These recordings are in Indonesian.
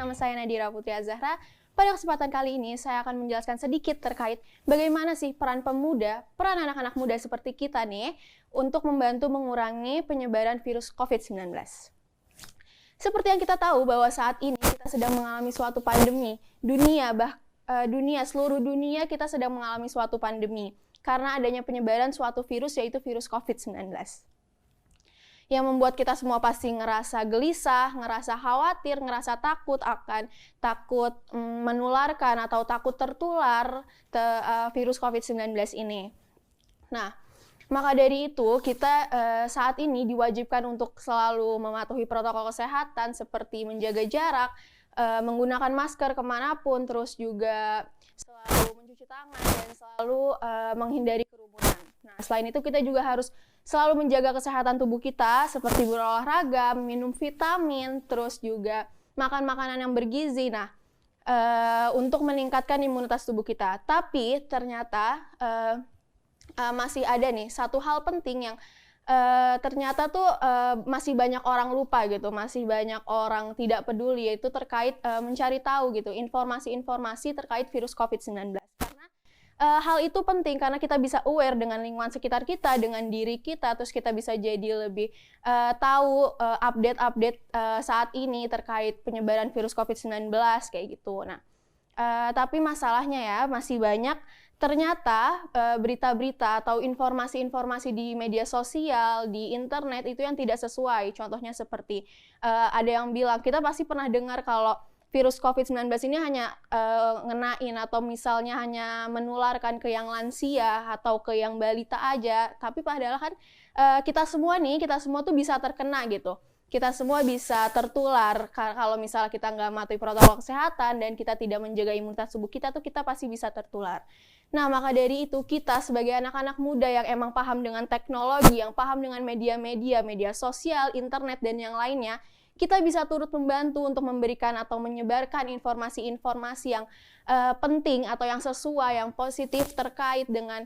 bersama saya Nadira Putri Azahra. Pada kesempatan kali ini saya akan menjelaskan sedikit terkait bagaimana sih peran pemuda, peran anak-anak muda seperti kita nih untuk membantu mengurangi penyebaran virus COVID-19. Seperti yang kita tahu bahwa saat ini kita sedang mengalami suatu pandemi. Seluruh dunia kita sedang mengalami suatu pandemi karena adanya penyebaran suatu virus, yaitu virus COVID-19. Yang membuat kita semua pasti ngerasa gelisah, ngerasa khawatir, ngerasa takut menularkan atau takut tertular virus COVID-19 ini. Nah, maka dari itu kita saat ini diwajibkan untuk selalu mematuhi protokol kesehatan seperti menjaga jarak, menggunakan masker kemanapun, terus juga selalu mencuci tangan dan selalu menghindari kerumunan. Nah, selain itu kita juga harus selalu menjaga kesehatan tubuh kita seperti berolahraga, minum vitamin, terus juga makan makanan yang bergizi. Nah, untuk meningkatkan imunitas tubuh kita. Tapi ternyata masih ada nih satu hal penting yang ternyata tuh masih banyak orang lupa gitu, masih banyak orang tidak peduli, yaitu terkait mencari tahu gitu informasi-informasi terkait virus COVID-19. Karena hal itu penting karena kita bisa aware dengan lingkungan sekitar kita, dengan diri kita, terus kita bisa jadi lebih tahu update-update saat ini terkait penyebaran virus COVID-19 kayak gitu. Nah, tapi masalahnya ya masih banyak ternyata berita-berita atau informasi-informasi di media sosial, di internet itu yang tidak sesuai. Contohnya seperti ada yang bilang, kita pasti pernah dengar kalau virus COVID-19 ini hanya ngenain atau misalnya hanya menularkan ke yang lansia atau ke yang balita aja. Tapi padahal kan kita semua tuh bisa terkena gitu. Kita semua bisa tertular kalau misalnya kita nggak mematuhi protokol kesehatan dan kita tidak menjaga imunitas tubuh kita tuh kita pasti bisa tertular. Nah, maka dari itu kita sebagai anak-anak muda yang emang paham dengan teknologi, yang paham dengan media sosial, internet, dan yang lainnya, kita bisa turut membantu untuk memberikan atau menyebarkan informasi-informasi yang penting atau yang sesuai, yang positif terkait dengan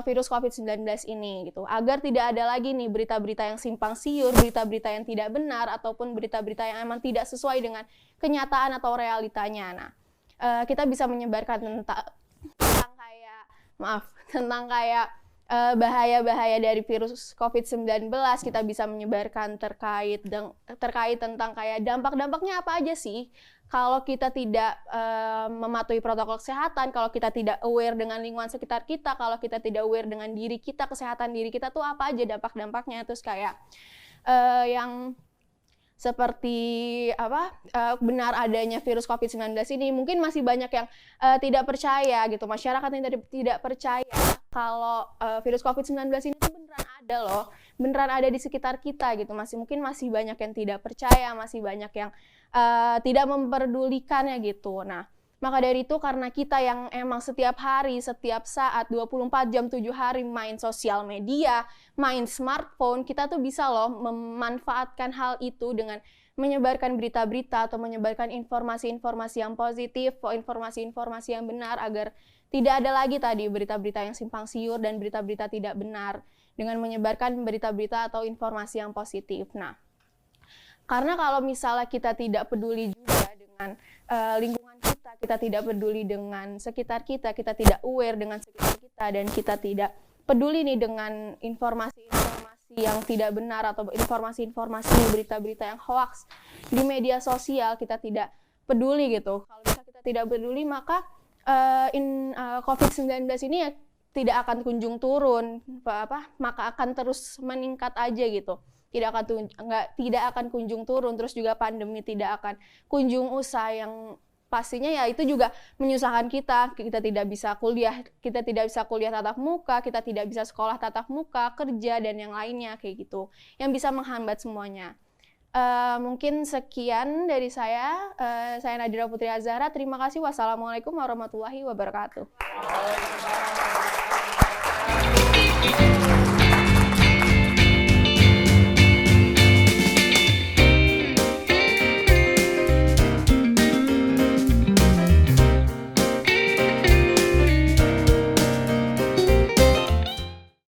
virus COVID-19 ini gitu. Agar tidak ada lagi nih berita-berita yang simpang siur, berita-berita yang tidak benar, ataupun berita-berita yang emang tidak sesuai dengan kenyataan atau realitanya. Nah, kita bisa menyebarkan tentang kayak bahaya-bahaya dari virus COVID-19, kita bisa menyebarkan terkait tentang kayak dampak-dampaknya apa aja sih kalau kita tidak mematuhi protokol kesehatan, kalau kita tidak aware dengan lingkungan sekitar kita, kalau kita tidak aware dengan diri kita, kesehatan diri kita tuh apa aja dampak-dampaknya. Terus kayak yang seperti benar adanya virus COVID-19 ini, mungkin masih banyak yang tidak percaya gitu, masyarakat yang tidak percaya kalau virus COVID-19 ini tuh beneran ada loh, beneran ada di sekitar kita gitu. Mungkin masih banyak yang tidak percaya, masih banyak yang tidak memperdulikannya gitu. Nah, maka dari itu karena kita yang emang setiap hari, setiap saat, 24 jam 7 hari main sosial media, main smartphone, kita tuh bisa loh memanfaatkan hal itu dengan menyebarkan berita-berita atau menyebarkan informasi-informasi yang positif, informasi-informasi yang benar agar tidak ada lagi tadi berita-berita yang simpang siur dan berita-berita tidak benar, dengan menyebarkan berita-berita atau informasi yang positif. Nah, karena kalau misalnya kita tidak peduli juga dengan lingkungan kita tidak peduli dengan sekitar kita tidak aware dengan sekitar kita, dan kita tidak peduli nih dengan informasi-informasi yang tidak benar atau informasi-informasi berita-berita yang hoax di media sosial, kita tidak peduli gitu. Kalau misalnya kita tidak peduli, maka COVID-19 ini ya tidak akan kunjung turun, maka akan terus meningkat aja gitu. Tidak akan kunjung turun, terus juga pandemi tidak akan kunjung usai, yang pastinya ya itu juga menyusahkan kita tidak bisa kuliah tatap muka, kita tidak bisa sekolah tatap muka, kerja dan yang lainnya kayak gitu, yang bisa menghambat semuanya. Mungkin sekian dari saya Nadira Putri Azahra, terima kasih. Wassalamualaikum warahmatullahi wabarakatuh.